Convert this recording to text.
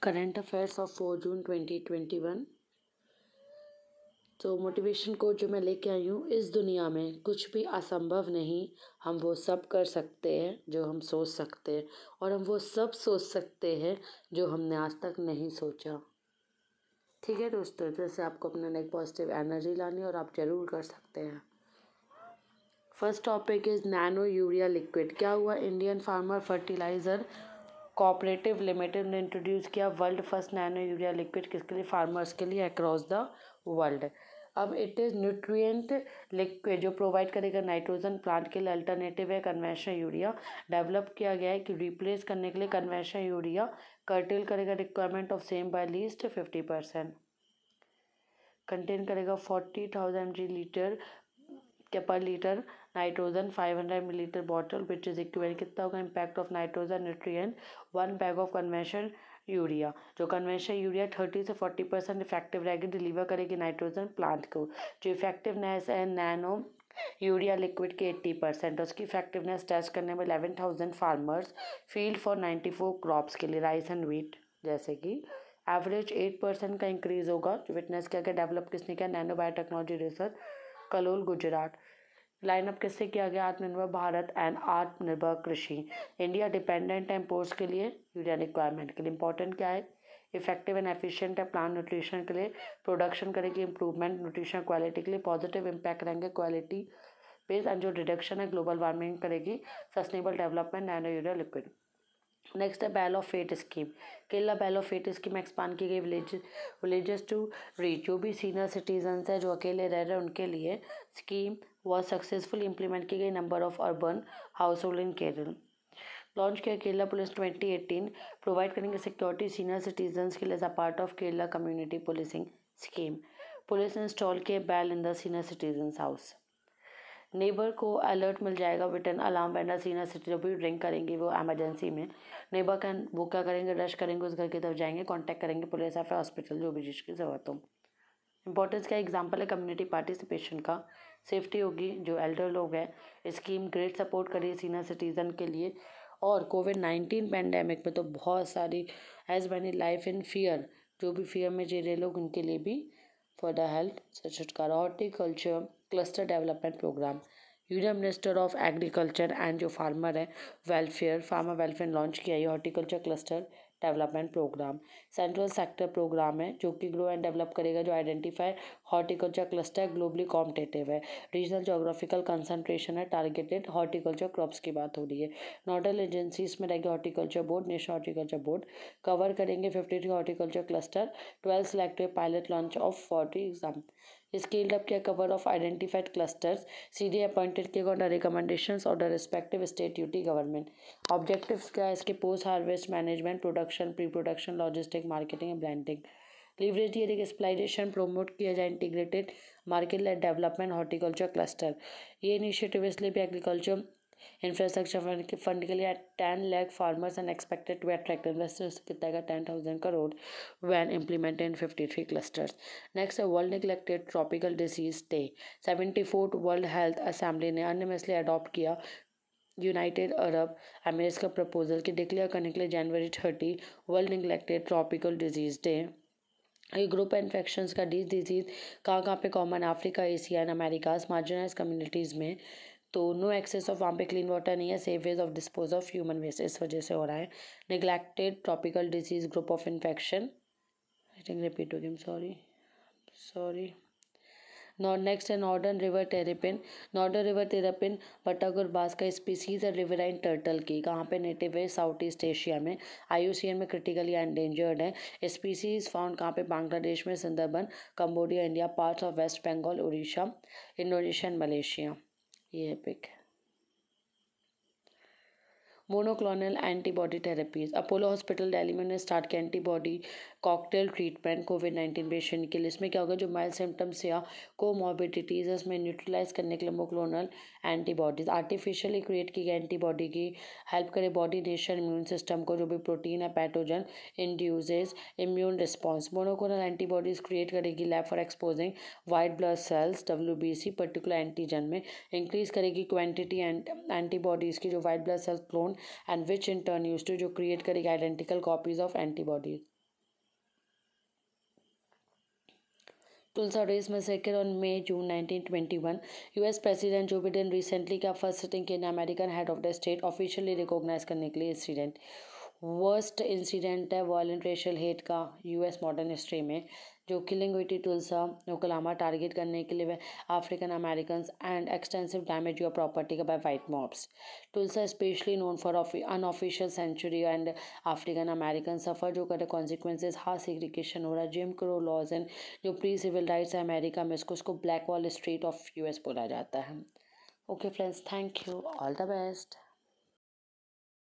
Current affairs of 4 जून 2021। तो motivation quote जो मैं लेके आई हूँ, इस दुनिया में कुछ भी असंभव नहीं, हम वो सब कर सकते हैं जो हम सोच सकते हैं, और हम वो सब सोच सकते हैं जो हमने आज तक नहीं सोचा। ठीक है दोस्तों, जैसे आपको अपना एक पॉजिटिव एनर्जी लानी है और आप जरूर कर सकते हैं। First topic is nano urea liquid. क्या हुआ, Indian farmer fertiliser cooperative limited ने इंट्रोड्यूस किया world first nano urea liquid. किसके लिए? फार्मर्स के लिए अक्रॉस द वर्ल्ड। अब इट इज़ न्यूट्रिएंट लिक्विड जो प्रोवाइड करेगा नाइट्रोजन प्लांट के लिए, अल्टरनेटिव है कन्वेंशनल यूरिया। डेवलप किया गया है कि रिप्लेस करने के लिए कन्वेंशनल यूरिया, कर्टेल करेगा requirement of same bye least 50%। Contain करेगा 40,000 mg लीटर के पर litre nitrogen, 500 millilitre bottle which is equivalent. कितना होगा impact of nitrogen nutrient 1 bag of conventional urea. जो कन्वेंशनल यूरिया 30 से 40% इफेक्टिव रहेगी, डिलीवर करेगी नाइट्रोजन प्लांट को। जो इफेक्टिवनेस है नैनो यूरिया लिक्विड के 80%। उसकी इफेक्टिवनेस टेस्ट करने में 11,000 फार्मर्स फील्ड फॉर 94 क्रॉप्स के लिए राइस एंड व्हीट, जैसे कि एवरेज 8% का इंक्रीज होगा। जो विटनेस किया गया, डेवलप किसने किया? Nano biotechnology research, Kalol Gujarat. Lineup किससे किया गया? आत्मनिर्भर भारत एंड आत्मनिर्भर कृषि। इंडिया डिपेंडेंट है इम्पोर्ट्स के लिए यूरिया रिक्वायरमेंट के लिए। इंपॉर्टेंट क्या है? इफेक्टिव एंड एफिशिएंट है प्लांट न्यूट्रिशन के लिए, प्रोडक्शन करेगी इंप्रूवमेंट न्यूट्रिशन क्वालिटी के लिए, पॉजिटिव इम्पैक्ट रहेंगे क्वालिटी बेस्ड, एंड जो रिडक्शन है ग्लोबल वार्मिंग करेगी, sustainable development, nano urea liquid. Next है बैल ऑफ फेट स्कीम। केरला बैल ऑफ फेट स्कीम एक्सपांड की गई विलेजेस टू रीच। जो भी सीनियर सिटीजन्स है जो अकेले रह रहे हैं उनके लिए स्कीम वॉज सक्सेसफुली इम्प्लीमेंट की गई। Number of urban house hold in Kerala. Launch किया केरला पुलिस 2018, प्रोवाइड करेंगे सिक्योरिटी सीनियर सिटीजन्स के लिए as a part of Kerala community policing scheme. Police ने इंस्टॉल किए bell in the senior citizens house. Neighbour को alert मिल जाएगा within alarm when senior city, जब भी ड्रिंक करेंगे वो एमरजेंसी में, नेबर कैन वो क्या करेंगे? रश करेंगे, उस घर की तरफ जाएंगे, कांटेक्ट करेंगे पुलिस या फिर हॉस्पिटल, जो भी जिसकी ज़रूरत हो। इंपॉर्टेंस का एग्जांपल है कम्युनिटी पार्टिसिपेशन का। सेफ्टी होगी, जो एल्डर लोग हैं। स्कीम ग्रेट सपोर्ट करिए सीनियर सिटीज़न के लिए। और कोविड-19 पैंडेमिक में तो बहुत सारी as many life in fear, जो भी फियर में जी रहे लोग उनके लिए भी फॉर द हेल्थ से छुटकारा। Horticulture cluster development programme. Union minister of agriculture and जो फार्मर है वेलफेयर, फार्मर वेलफेयर लॉन्च किया ये horticulture cluster development programme. Central sector programme है जो कि ग्रो एंड डेवलप करेगा, जो identify horticulture cluster globally competitive है। रीजनल जोग्राफिकल कंसंट्रेशन है, टारगेटेड हॉर्टिकल्चर क्रॉप्स की बात हो रही है। नोडल एजेंसीज में रहेगी horticulture board, national horticulture board. Cover करेंगे 53 horticulture cluster, 12 selective pilot launch of 40 exam. Scaled up किया cover of identified clusters, CD appointed किया under recommendations of the respective state UT government. Objectives क्या है इसके? Post harvest management, production, pre production, logistic, marketing and branding. Leverage ये exploitation promote किया जाए integrated market led development horticulture cluster. ये initiative इसलिए भी एग्रीकल्चर इंफ्रास्ट्रक्चर फंड के लिए 10 lakh farmers and expected to attract investors. कितना का? 10,000 crore when implemented in 53 clusters. Next है world neglected tropical disease day. 74th world health assembly ने अननिमसली अडॉप्ट किया यूनाइटेड अरब एमिरेट्स का प्रपोजल कि डिक्लेयर करने के लिए जनवरी 30 world neglected tropical disease day. ये ग्रुप इन्फेक्शंस का डिजीज़ कहाँ पे common? Africa, Asia and Americas, marginalize communities में। तो नो एक्सेस ऑफ, वहाँ पे क्लीन वाटर नहीं है, safe ways of dispose of human waste, इस वजह से हो रहा है। Neglected tropical disease group of infection, I think repeat हो गई, सॉरी। नेक्स्ट है northern river terrapin. Northern river terrapin बटागुर बास का स्पीसीज है रिवराइन टर्टल की। कहाँ पे नेटिव है? साउथ ईस्ट एशिया में। IUCN में क्रिटिकली एंडेंजर्ड है। स्पीसीज फाउंड कहाँ पे? बांग्लादेश में, Sundarban, Cambodia, India, parts of West Bengal, Orissa, Indonesia and Malaysia. ये है pick. Monoclonal antibody therapies. Apollo hospital Delhi में ने स्टार्ट किया एंटीबॉडी कॉकटेल ट्रीटमेंट कोविड-19 पेशेंट के लिए। इसमें क्या होगा? जो माइल्ड सिम्टम्स या कोमॉर्बिडिटीज़ इसमें न्यूट्रलाइज करने के लिए मोनोक्लोनल एंटीबॉडीज आर्टिफिशियली क्रिएट की गई एंटीबॉडी की हेल्प करे बॉडी नेचर इम्यून सिस्टम को, जो भी प्रोटीन है pathogen induces immune response. Monoclonal antibodies create करेगी lab for exposing white blood cells WBC particular antigen में। इंक्रीज करेगी क्वांटिटी एंटीबॉडीज़ की जो white blood cells clone and which in turn use to, जो क्रिएट करेगी identical copies of antibodies. Tulsa Race massacre on May-June 1921. US President Joe Biden recently का first sitting के American head of the state officially recognise करने के लिए incident worst incident है violent racial hate का US modern history में, जो killing हुई थी टुल्सा ओक्लाहोमा टारगेट करने के लिए African American and extensive damage your property by white mobs. Tulsa specially known for unofficial century and African American suffer जो करे कॉन्सिक्वेंसेज हार्ड सेग्रीगेशन हो रहा है, जिम क्रो लॉज एंड जो प्री सिविल राइट्स है अमेरिका में, इसको black wall street of US बोला जाता है. Okay friends, thank you, all the best.